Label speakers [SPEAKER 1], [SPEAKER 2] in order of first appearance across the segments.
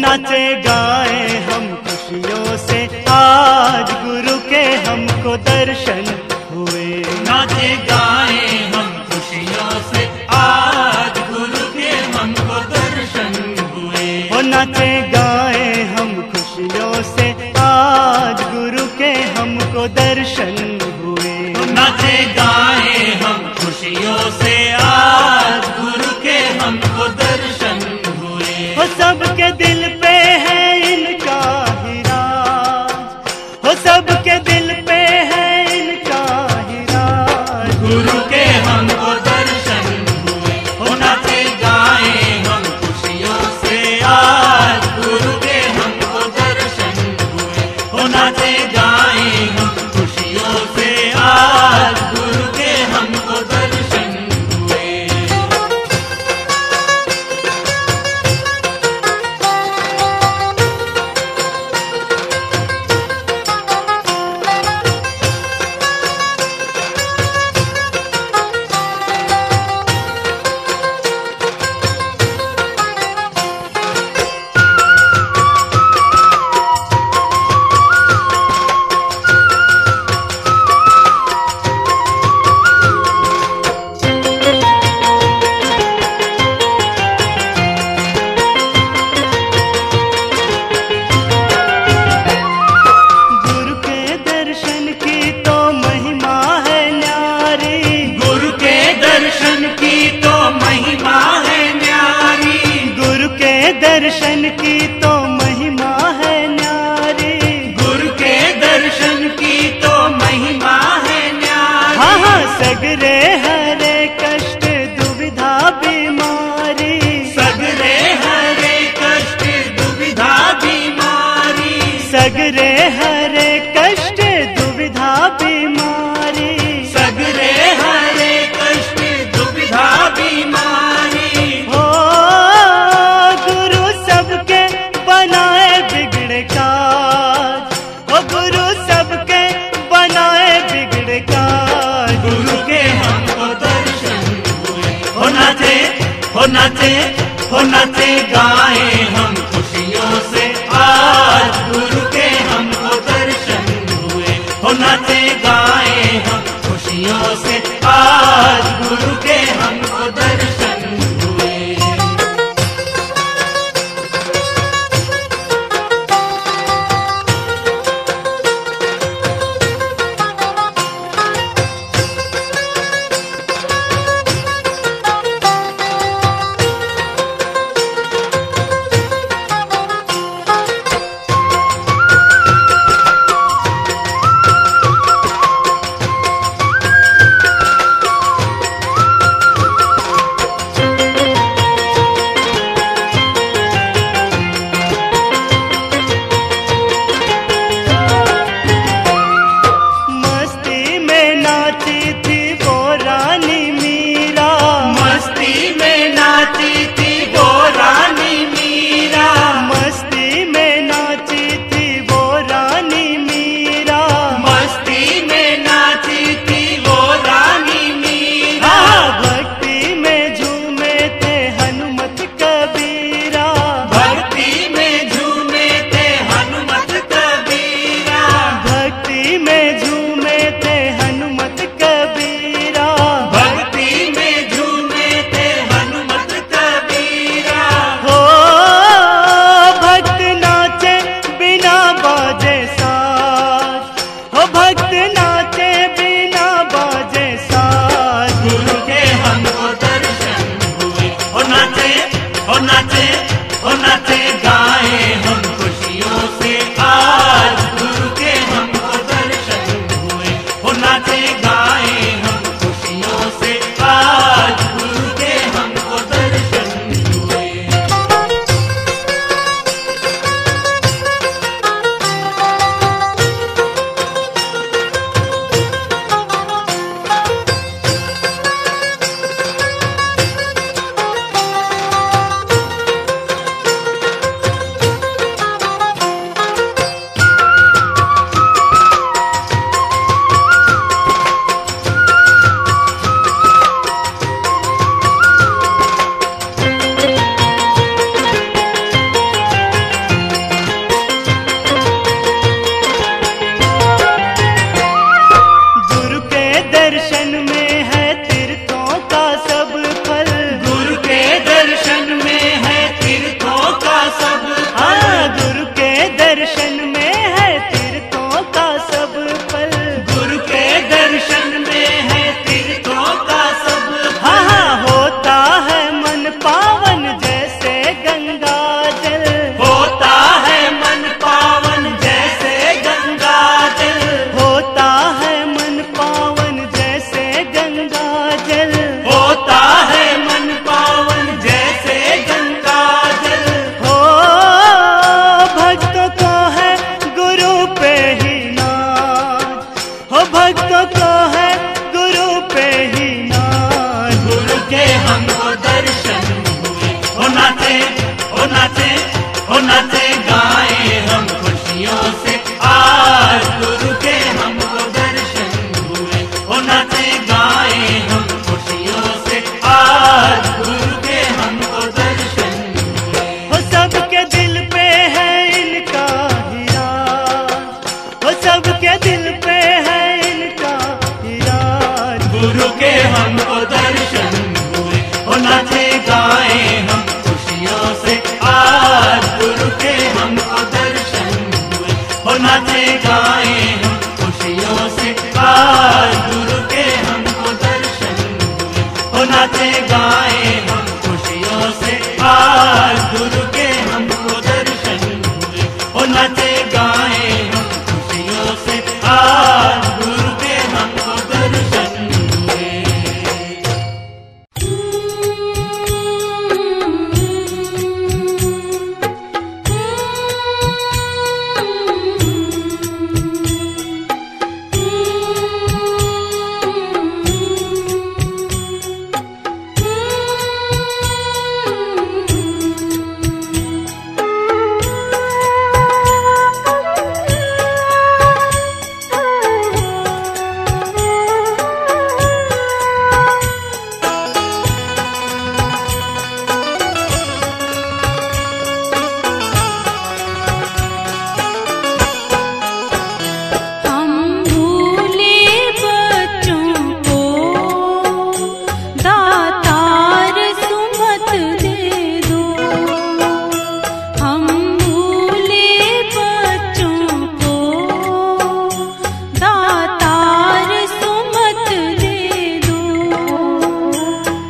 [SPEAKER 1] नाचे गाए हम खुशियों से, आज गुरु के हमको दर्शन हुए।
[SPEAKER 2] नाचे गाए हम खुशियों से, आज गुरु के हमको दर्शन हुए।
[SPEAKER 1] नाचे गाए हम खुशियों से, आज गुरु के हमको दर्शन हुए।
[SPEAKER 2] नाचे गाए हम खुशियों से, आज गुरु के हमको दर्शन हुए।
[SPEAKER 1] हो सबके दिल पे है इनका ही राज, हो सबके दिल पे है इनका ही राज।
[SPEAKER 2] गुरु के हमको दर्शन हुए। हो नाचे गाए हम खुशियों से, आज गुरु के हमको दर्शन हुए। हो नाचे गाए हम खुशियों से, आज गुरु के हमको दर्शन हुए।
[SPEAKER 1] दर्शन की तो महिमा है न्यारी,
[SPEAKER 2] गुरु के दर्शन की तो महिमा है न्यारी।
[SPEAKER 1] हाँ हाँ सगरे हरे कष्ट दुविधा बीमारी,
[SPEAKER 2] सगरे हरे कष्ट दुविधा बीमारी।
[SPEAKER 1] सगरे हरे कष्ट दुविधा बीमारी,
[SPEAKER 2] सगरे हरे कष्ट दुविधा बीमारी।
[SPEAKER 1] हो गुरु सबके बनाए बिगड़े काज, हो गुरु सबके बनाए बिगड़े काज।
[SPEAKER 2] गुरु के हमको दर्शन हुए। हो नाचे हो नाचे हो नाचे गाए हम खुशियों से, आज गुरु के हमको दर्शन हुए। हो नाचे गाए हम खुशियों से, आज गुरु के हमको दर्शन हुए। नाचे गाए हम खुशियों से आज गुरु के हमको दर्शन हुए।
[SPEAKER 1] वो सबके दिल पे है इनका ही राज, वो सबके दिल पे है इनका ही राज।
[SPEAKER 2] गुरु के हमको दर्शन हुए, ओ नाचे गाए हम खुशियों से आज गुरु के हमको दर्शन हुए। ओ नाचे गाए हम खुशियों से आज गुरु के हमको दर्शन हुए। ओ नाचे गाए हम खुशियों से आज गुरु के हमको दर्शन हुए। ओ नाचे गाए हम खुशियों से आज गुरु के हमको दर्शन हुए।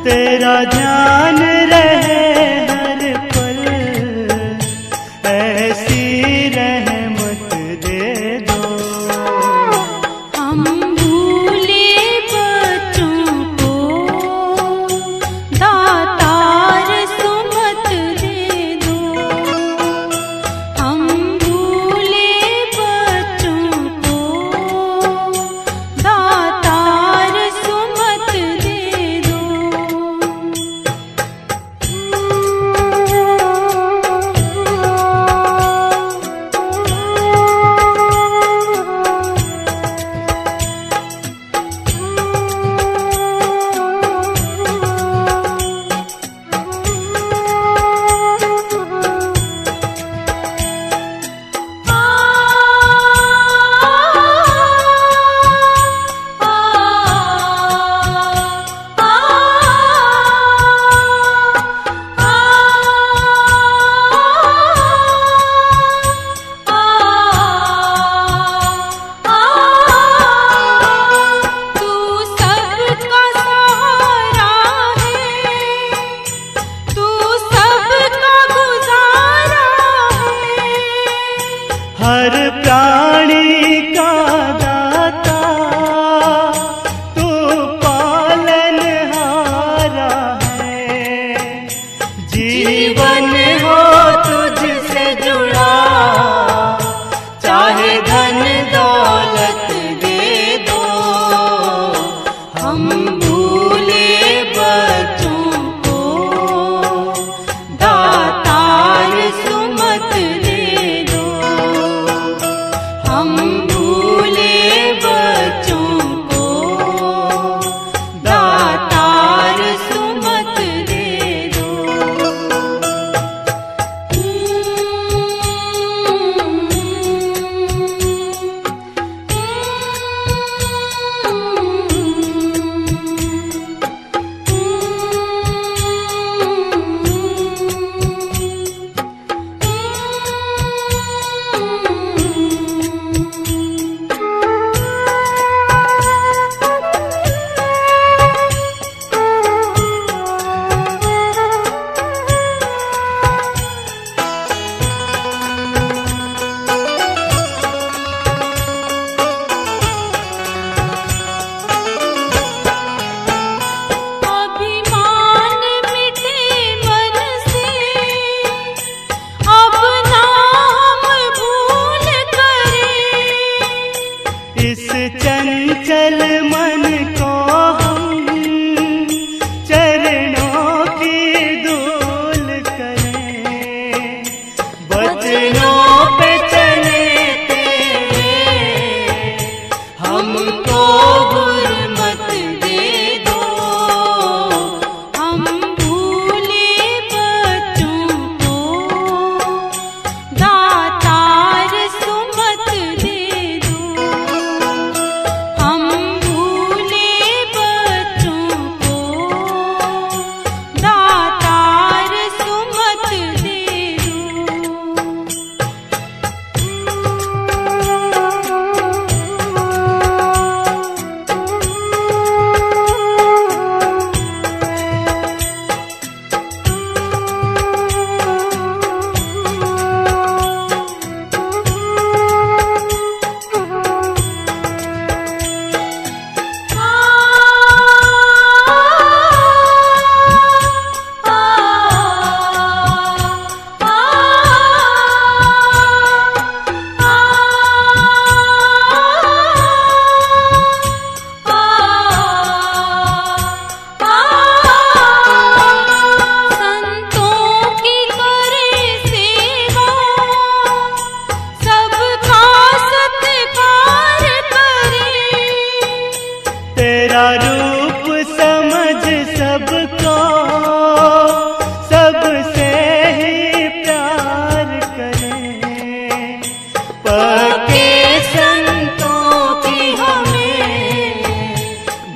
[SPEAKER 1] तेरा ध्यान रहे हर पल, ऐसी रहमत दे दो।
[SPEAKER 3] हम भूले बच्चों को दातार सुमत दे दो। हम भूले बच्चों को दातार सुमत दे दो।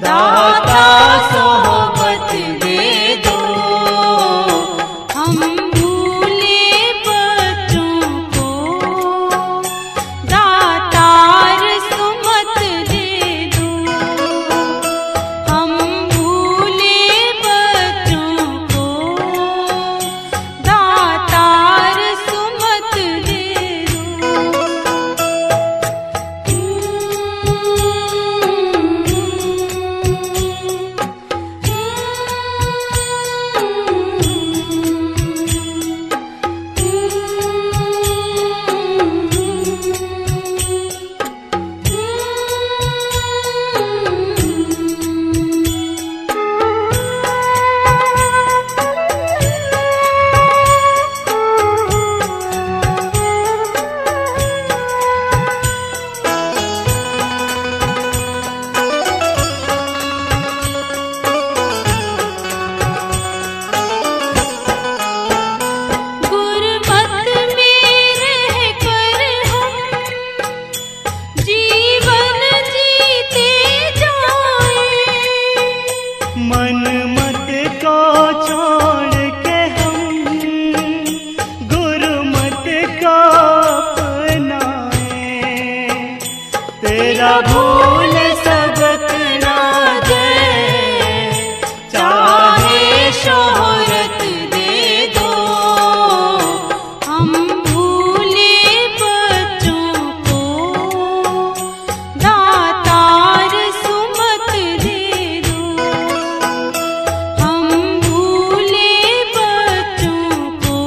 [SPEAKER 3] दाता सोहबत दे दो, हम भूले बच्चों को दातार सुमत दे दो, हम भूले बच्चों को दातार सुमत दे
[SPEAKER 1] तेरा भूल सबक ना दे,
[SPEAKER 3] चाहे शोहरत दे दो, हम भूले बच्चों को दातार सुमत दे दो, हम भूले बच्चों को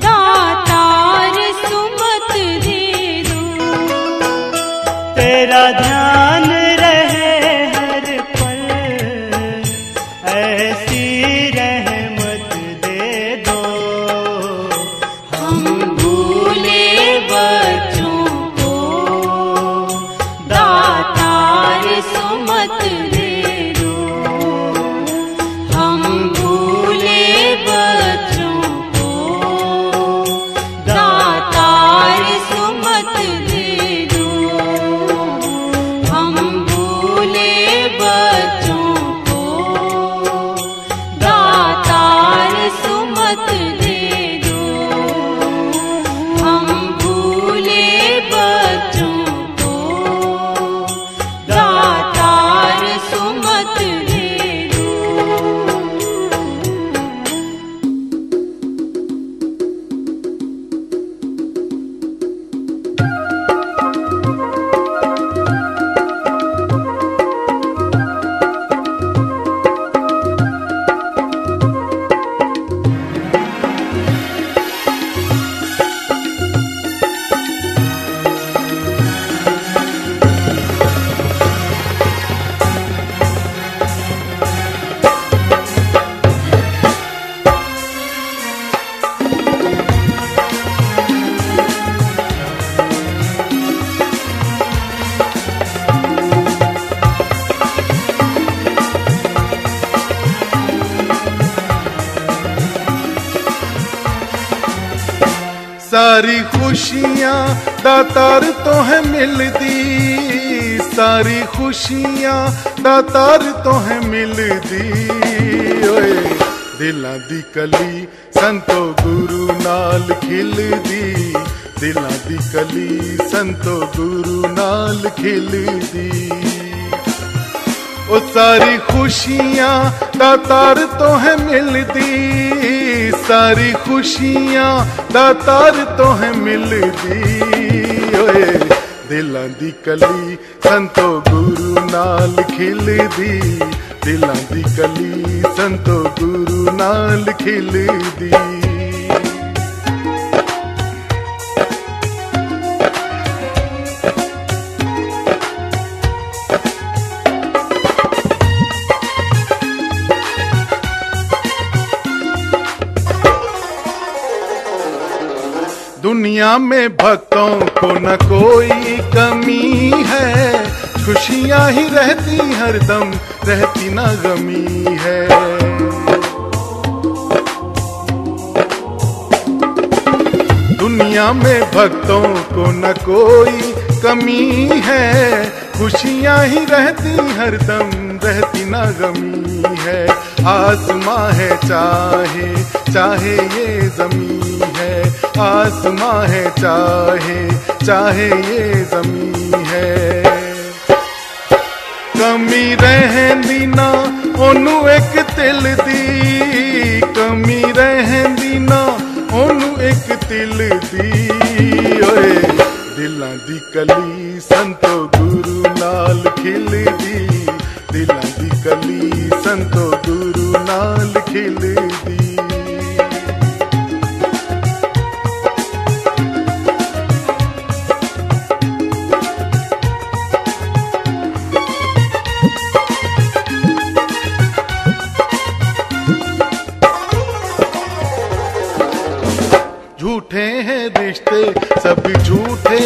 [SPEAKER 3] दातार सुमत दे दो।
[SPEAKER 1] तेरा ध्यान रहे हर पल, ऐसी रहमत दे दो,
[SPEAKER 3] हम भूले बच्चों को दातार सुमत दे दो, हम भूले बच्चों को दातार सुमत दे दो, हम भूले बच्चों को दातार सुमत दे दो, हम भूले बच्चों को दातार सुमत दे दो।
[SPEAKER 4] सारी खुशियाँ दातार तो है मिलदी, सारी खुशियाँ दातार तो है मिलदी, ओए दिलां दी कली संतो गुरु नाल खिलदी, दिलां दी कली संतो गुरु नाल खिलदी। ओ सारी खुशियाँ दातार तो है मिलदी, सारी खुशियाँ दातार तो है मिलदी, ओए दिलां दी कली संतो गुरु नाल खिलदी, दिलां दी कली संतो गुरु नाल खिलदी। दुनिया में भक्तों को न कोई कमी है, खुशियाँ ही रहती हरदम, रहती न गमी है। दुनिया में भक्तों को न कोई कमी है, खुशियाँ ही रहती हरदम, रहती ना गमी है। आसमां है चाहे चाहे ये जमीन है, आसमां है चाहे चाहे ये जमीन है। कमी रहंदी ना ओनू एक तिल दी, कमी रहंदी ना ओनू एक तिल दी। ओए दिलां दी कली संतो गुरु नाल खिलदी, दिलां दी कली संतो गुरु नाल खिलदी। झूठे हैं रिश्ते सब झूठे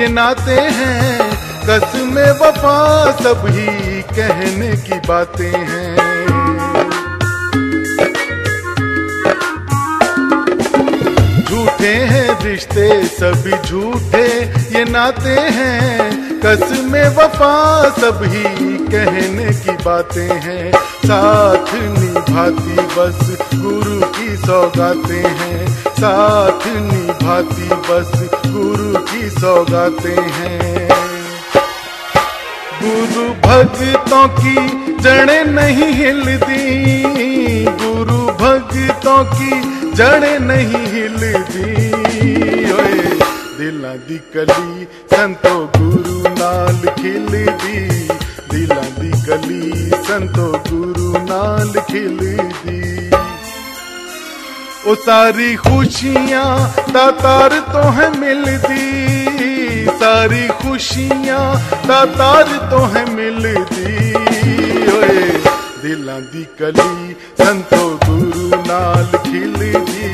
[SPEAKER 4] ये नाते हैं, कसमें वफा सब ही कहने की बातें हैं। झूठे हैं रिश्ते सभी झूठे ये नाते हैं, कसमें वफा सब ही कहने की बातें हैं। साथ निभाती बस गुरु की सौगातें हैं, साथ निभाती बस गुरु की सौगातें हैं। गुरु भक्तों की जड़ें नहीं हिलती, गुरु भक्तों की जड़ें नहीं हिलती। ओए दिलां दी कली संतो गुरु नाल खिलदी, दिलां दी कली संतो गुरु नाल खिलदी। ओ सारी खुशियां दातार तो है मिलदी, सारी खुशियां दातार तो है मिलदी। ओए दिलां दी कली संतो गुरु नाल खिलदी,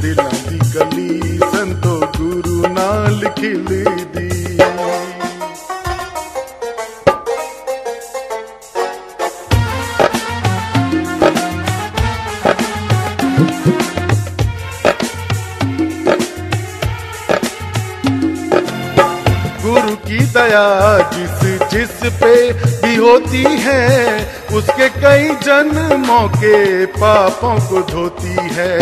[SPEAKER 4] दिलां दी कली संतो गुरु नाल खिलदी। गुरु की दया जिस जिस पे भी होती है, उसके कई जन्मों के पापों को धोती है।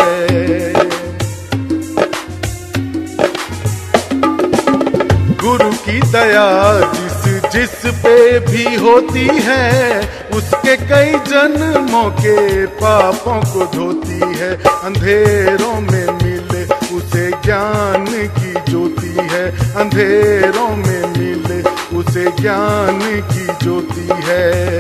[SPEAKER 4] गुरु की दया जिस जिस पे भी होती है, उसके कई जन्मों के पापों को धोती है। अंधेरों में मिले उसे ज्ञान की ज्योति है, अंधेरों में मिले उसे ज्ञान की ज्योति है।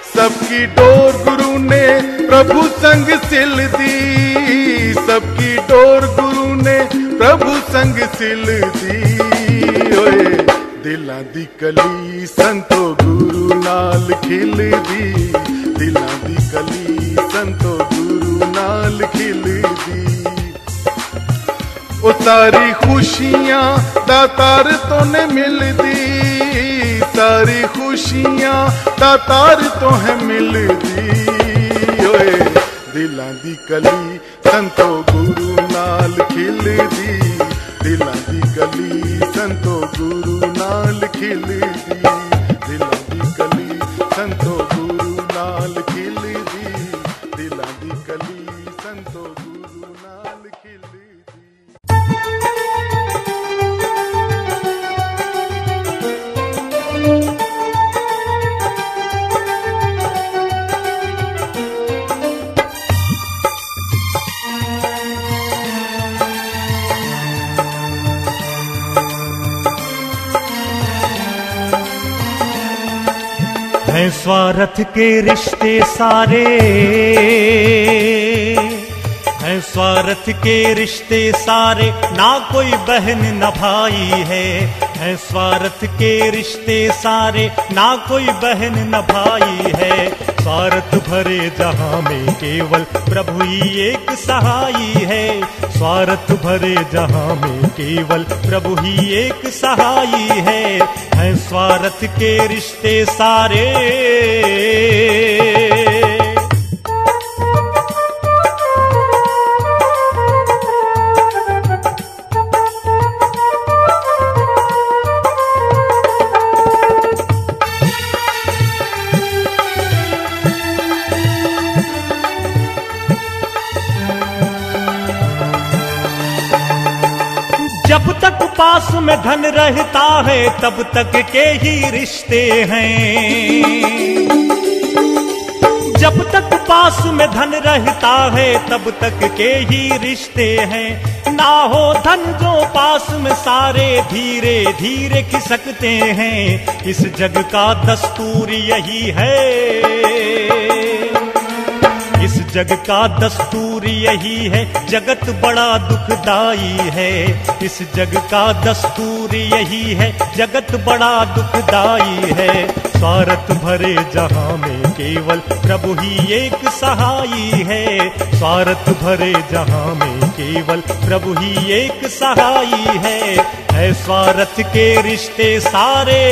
[SPEAKER 4] सबकी डोर गुरु ने प्रभु संग सिल दी, सबकी डोर गुरु ने प्रभु संग सिल दी। ओए दिलां दी कली संतो गुरु नाल खिलदी, दिलां दी कली संतो गुरु नाल खिलदी। ओ सारी खुशियां दातार तो ने मिलदी, सारी खुशियां दातार तो है मिलदी। ओए दिलां दी कली संतो गुरु नाल खिलदी, दिलां दी कली संतो गुरु नाल खिलदी, दिलां दी कली संतो गुरु नाल खिलदी, दिलां दी कली संतो गुरु नाल खिलदी।
[SPEAKER 1] हैं स्वार्थ के रिश्ते सारे, हैं स्वार्थ के रिश्ते सारे, ना कोई बहन न भाई है। हैं स्वार्थ के रिश्ते सारे, ना कोई बहन न भाई है। स्वार्थ भरे जहां में केवल प्रभु ही एक सहाई है। स्वार्थ भरे जहां में केवल प्रभु ही एक सहाई है। हैं स्वार्थ के रिश्ते सारे। पास में धन रहता है तब तक के ही रिश्ते हैं। जब तक पास में धन रहता है तब तक के ही रिश्ते हैं। ना हो धन जो पास में सारे धीरे धीरे खिसकते हैं। इस जग का दस्तूर यही है, इस जग का दस्तूर यही है, जगत बड़ा दुखदाई है। इस जग का दस्तूर यही है, जगत बड़ा दुखदाई है। स्वार्थ भरे जहां में केवल प्रभु ही एक सहाई है। स्वार्थ भरे जहां में केवल प्रभु ही एक सहाई है स्वार्थ के रिश्ते सारे।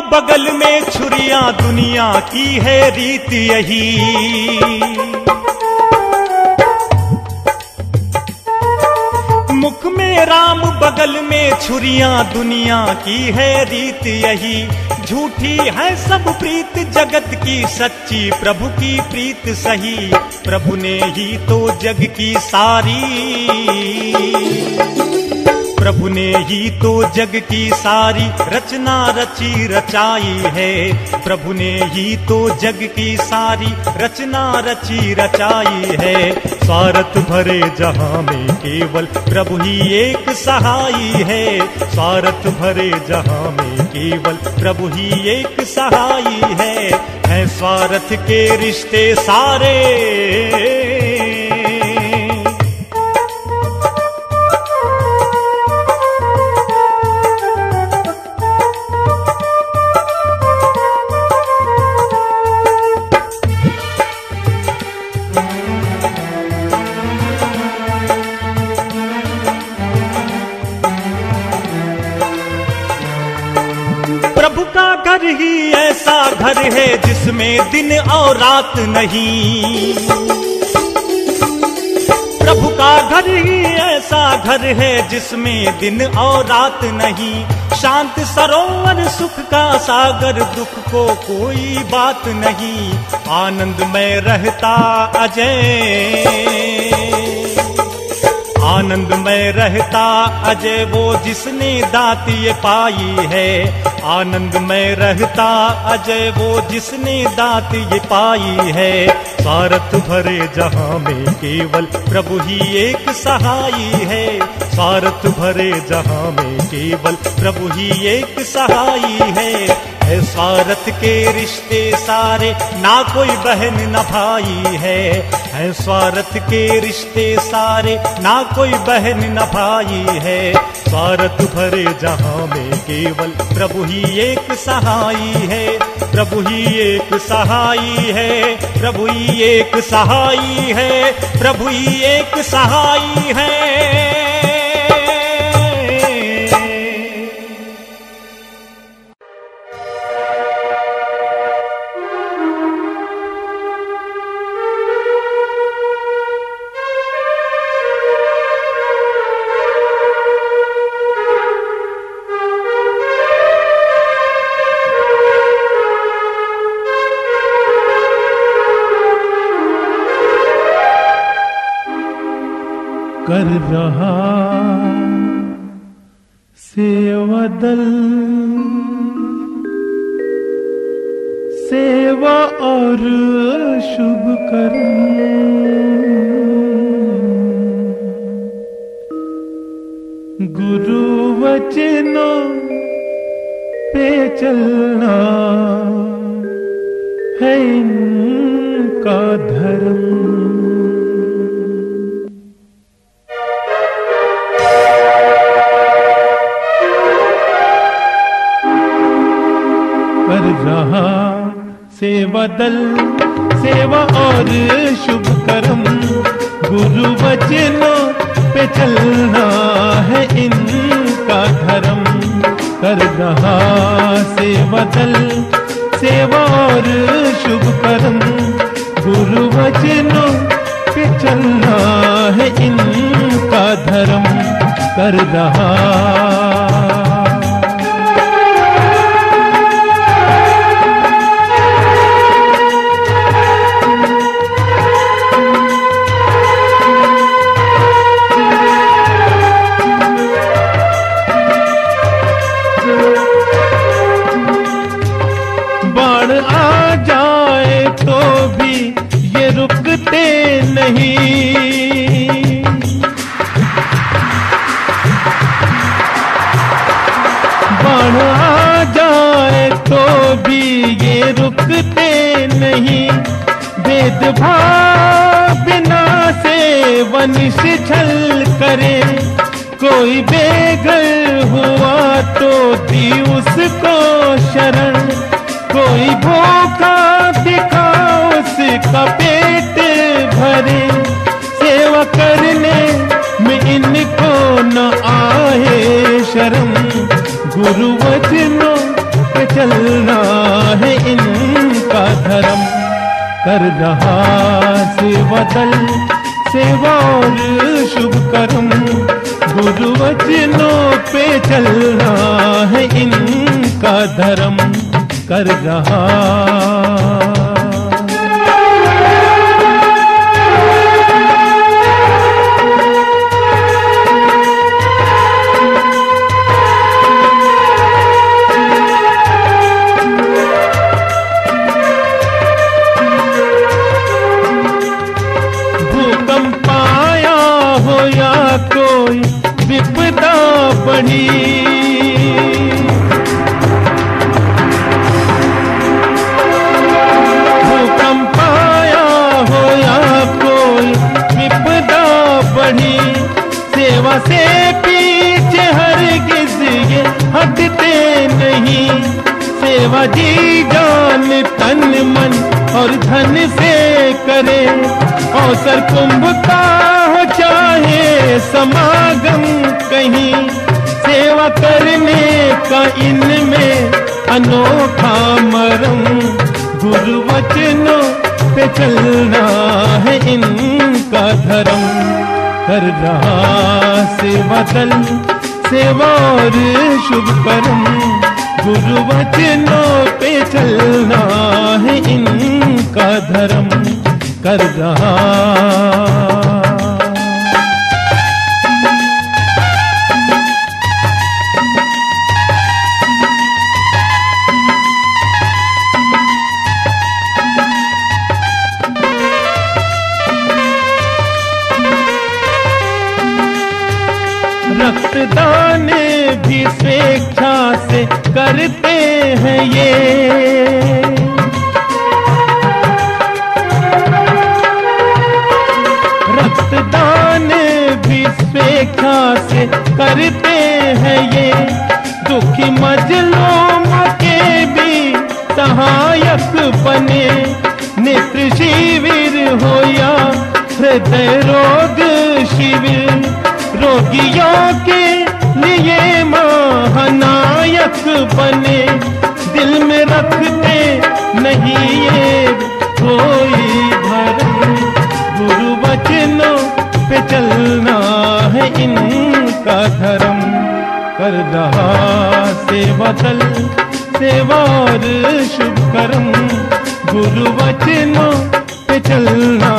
[SPEAKER 1] बगल में छुरियां दुनिया की है रीत यही। मुख में राम बगल में छुरियां दुनिया की है रीत यही। झूठी है सब प्रीत जगत की, सच्ची प्रभु की प्रीत सही। प्रभु ने ही तो जग की सारी, प्रभु ने ही तो जग की सारी रचना रची रचाई है। प्रभु ने ही तो जग की सारी रचना रची रचाई है। स्वार्थ भरे जहां में केवल प्रभु ही एक सहाई है। स्वार्थ भरे जहां में केवल प्रभु ही एक सहाई है स्वार्थ के रिश्ते सारे। घर ही ऐसा घर है जिसमें दिन और रात नहीं। प्रभु का घर ही ऐसा घर है जिसमें दिन और रात नहीं। शांत सरोवर सुख का सागर, दुख को कोई बात नहीं। आनंद में रहता अजय, आनंद में रहता अजय वो जिसने दात ये पाई है। आनंद में रहता अजय वो जिसने दात ये पाई है। स्वार्थ भरे जहां में केवल प्रभु ही एक सहाई है। स्वार्थ भरे जहां में केवल प्रभु ही एक सहाई है स्वार्थ के रिश्ते सारे, ना कोई बहन न भाई है स्वार्थ के रिश्ते सारे, ना कोई बहन न भाई है। स्वार्थ भरे जहां में केवल प्रभु ही एक सहाई है। प्रभु ही एक सहाई है, प्रभु ही एक सहाई है, प्रभु ही एक सहाई है।
[SPEAKER 5] कर रहा सेवा दल, सेवा और शुभ कर्म, गुरु वचनों पे चलना है इनका धर्म। कर रहा सेवा दल, सेवा और शुभ कर्म, गुरु वचनों पे चलना है इनका धर्म। कर रहा सेवा दल, सेवा और शुभ कर्म, गुरु वचनों पे चलना है इनका धर्म। कर रहा बाढ़ आ जाए तो भी ये रुकते नहीं, बाढ़ आ जाए तो भी ये रुकते नहीं। भेदभाव बिना से वनिश छल करे, कोई बेघर हुआ तो दी उसको शरण, कोई भूखा दिखा उसका पेट भरे। सेवा करने में इनको न आए शर्म, गुरु वचनों पे चलना है इनका धर्म। कर रहा सेवा दल, सेवा और शुभ कर्म, गुरु वचनों पे चलना है इनका धर्म। कर रहा भूकंप आया हो या कोई विपदा बढ़ी, भूकंप आया हो या कोई विपदा बढ़ी, सेवा से पीछे हरगिज ये हटते नहीं। सेवा जी जान तन मन और धन से करे, अवसर कुंभ का हो चाहे समागम कहीं, सेवा करने का इनमें अनोखा मरम। गुरु वचनों पे चलना है इनका धर्म। कर रहा सेवा दल, सेवा और शुभ कर्म, गुरु वचनों पे चलना है इनका धर्म। कर रहा रक्तदान भी स्वेच्छा से करते हैं ये, रक्तदान भी स्वेच्छा से करते हैं ये। दुखी मजलूम के भी सहायक बने, नेत्र शिविर हो या हृदय रोग शिविर, रोगियों के लिए महानायक बने। दिल में रखते नहीं ये कोई भरम, गुरु वचनों पे चलना है इनका धर्म। कर रहा सेवा दल, सेवा और शुभ कर्म, गुरु वचनों पे चलना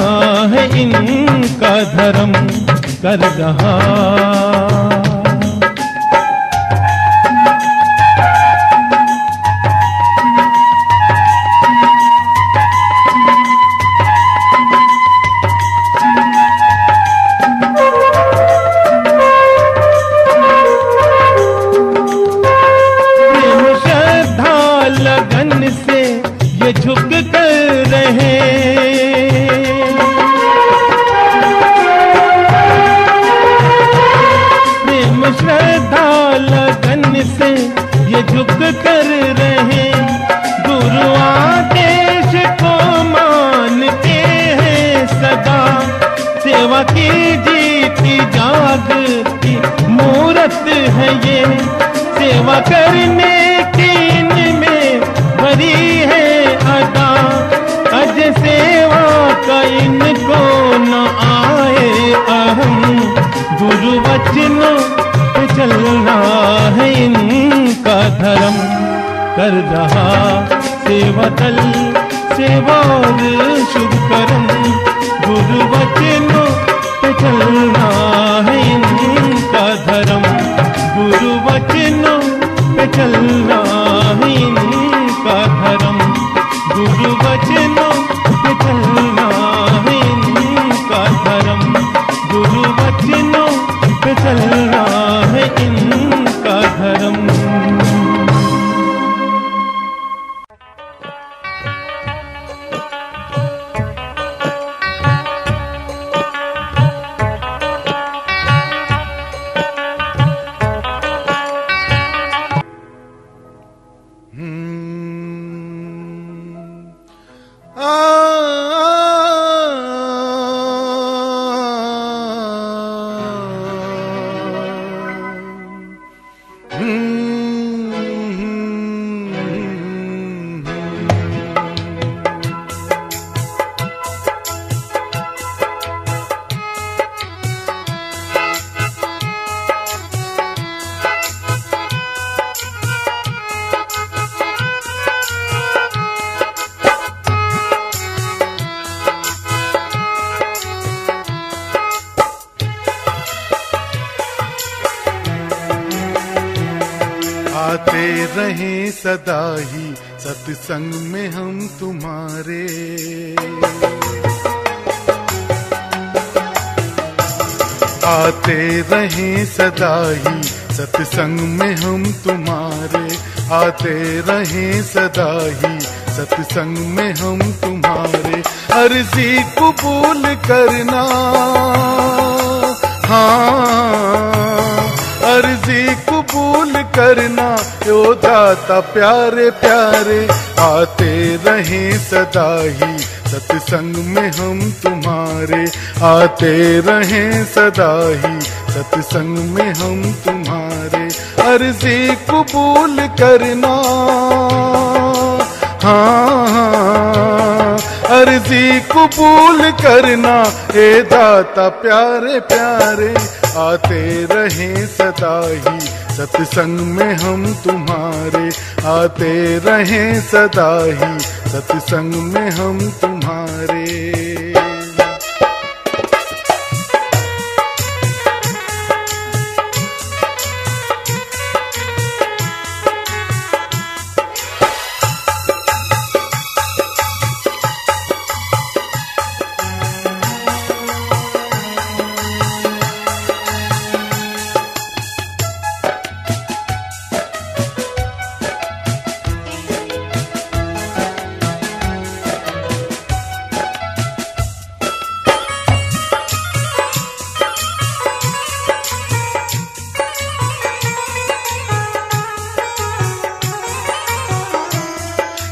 [SPEAKER 5] है इनका धर्म। कर रहा प्रेम श्रद्धा लगन से ये झुक कर रहे, सेवा करने की इनमें भरी है अदा, अज सेवा का इनको न आए अहम, गुरु वचनों पे चलना है इनका धर्म। कर रहा सेवा दल सेवा और शुभ कर्म, गुरु वचनों पे चलना है इनका धर्म, गुरु वचनों पे चलना है इनका धर्म, गुरु वचनों पे चलना है इनका धर्म, गुरु वचनों पे चलना है इनका धर्म।
[SPEAKER 4] आते रहें सदा ही सत्संग में हम तुम्हारे, आते रहें सदा ही सत्संग में हम तुम्हारे, आते रहें सदा ही सत्संग में हम तुम्हारे। अर्जी कबूल करना, हाँ अर्जी कबूल करना, यो दाता प्यारे प्यारे। आते रहें सदा ही सत्संग में हम तुम्हारे, आते रहें सदा ही सत्संग में हम तुम्हारे। अर्जी कबूल करना, हाँ अर्जी कबूल करना, ए दाता प्यारे प्यारे। आते रहें सदा ही सत्संग में हम तुम्हारे, आते रहें सदा ही सत्संग में हम तुम्हारे।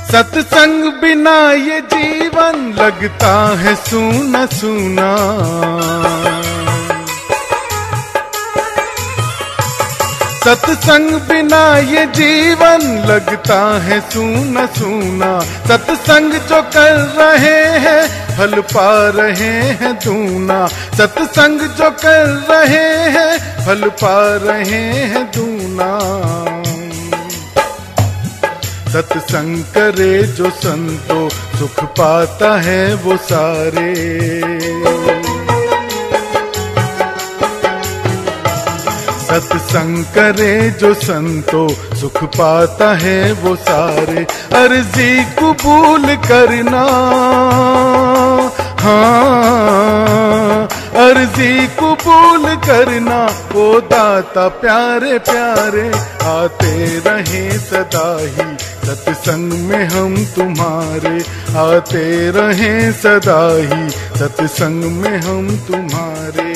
[SPEAKER 4] सत्संग बिना ये जीवन लगता है सूना सूना, सत्संग बिना ये जीवन लगता है सूना सूना। सत्संग जो कर रहे हैं फल पा रहे हैं दूना, सत्संग जो कर रहे हैं फल पा रहे हैं दूना। सत्संग करे जो संतो सुख पाता है वो सारे, सत्संग करे जो संतो सुख पाता है वो सारे। अर्जी कबूल करना, हाँ अर्जी कबूल करना, वो दाता प्यारे प्यारे। आते रहें सदा ही सत्संग में हम तुम्हारे, आते रहें सदा ही सत्संग में हम तुम्हारे।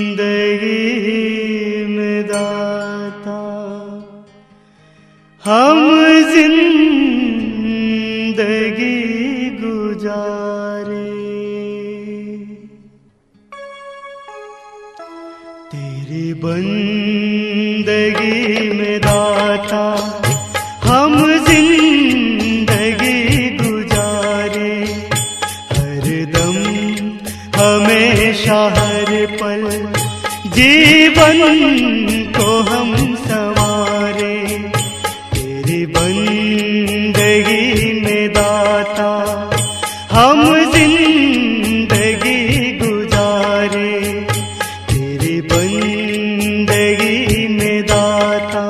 [SPEAKER 6] बंदगी में दाता हम जिंदगी गुजारे, तेरी बंदगी में दाता हम जिंदगी गुजारे, हरदम हमेशा हर पल जीवन को हम संवारे, तेरी बंदगी में दाता हम जिंदगी गुजारे, तेरी बंदगी में दाता।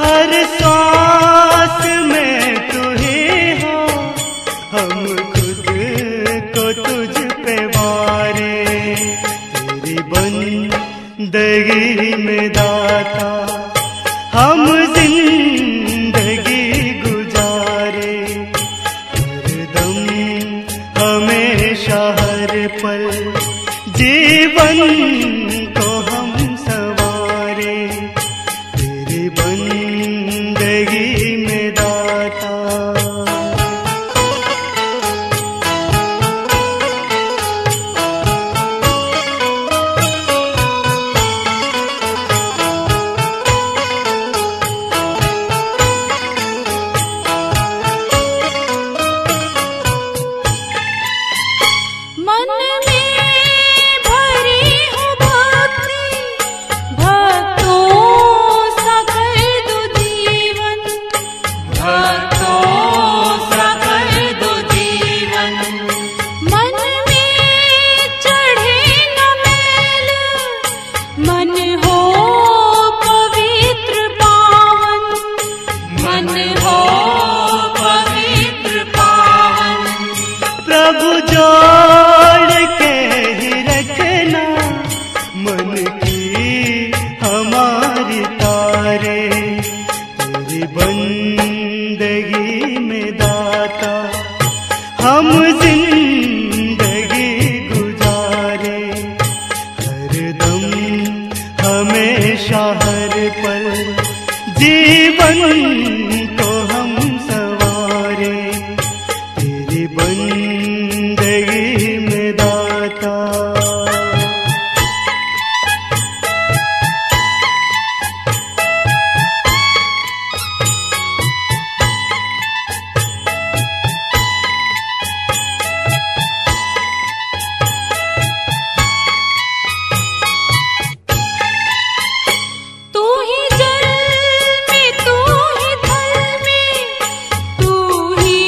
[SPEAKER 6] हर सांस में तू ही हो, हम खुद को तुझ पे वारे, तेरी बंदगी में दाता हम जिंदगी गुजारे, हरदम हमेशा हर पल जीवन को हम संवारे, तेरी बंदगी में दाता।
[SPEAKER 3] मन में भरी हो भक्ति, भक्तों सा कर दो जीवन, भक्तों सा कर दो जीवन, मन में चढ़े न मैल, मन हो पवित्र पावन, मन हो पवित्र पावन,
[SPEAKER 6] प्रभु जोड़ के ही रखना मन की हमारी तारे, तेरी बंदगी में दाता हम जिंदगी गुजारे, हरदम हमेशा हर पल जीवन को हम संवारे, तेरी बंदगी में दाता।
[SPEAKER 3] तू ही जल में, तू ही थल में, तू ही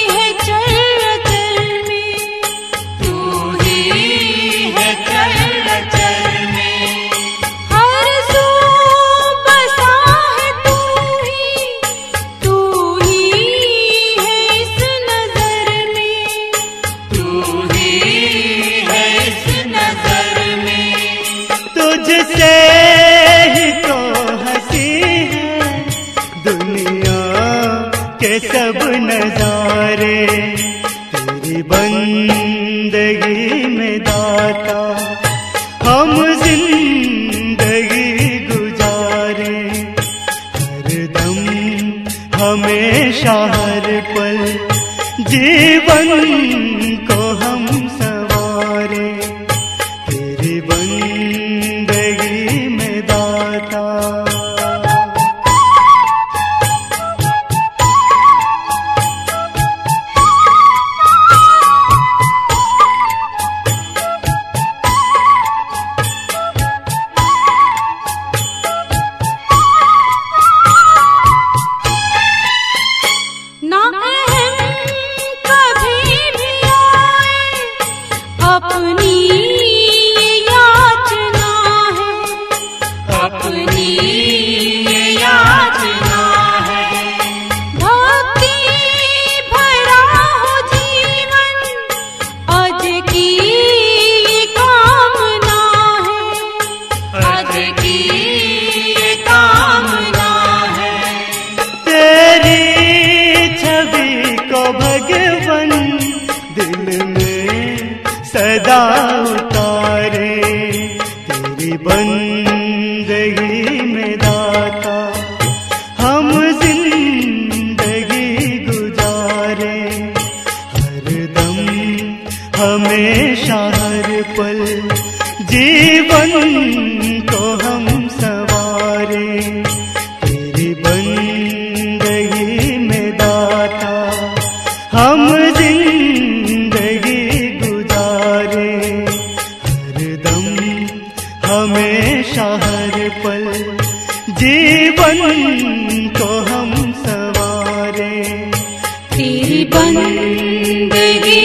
[SPEAKER 3] है चल चल में, तू ही है चल चल में, हर सू बसा है तू ही है इस नजर में, तू ही है इस नजर में,
[SPEAKER 6] तुझसे ही तो हंसी है दुनिया के सब नजारे, तेरी बंदगी में दाता हम जिंदगी गुजारे, हरदम हमेशा हर पल जीवन को हम संवारे, तेरी बंदगी में दाता। सदा उतारे। तेरी बंदगी में दाता हम जिंदगी गुजारे। हर दम हमेशा हर पल जीवन को हम सवारे। तेरी बंदगी में दाता हम जिंदगी गुजारे। हर दम हमेशा हर पल जीवन को हम सवारे।
[SPEAKER 3] तेरी बंदगी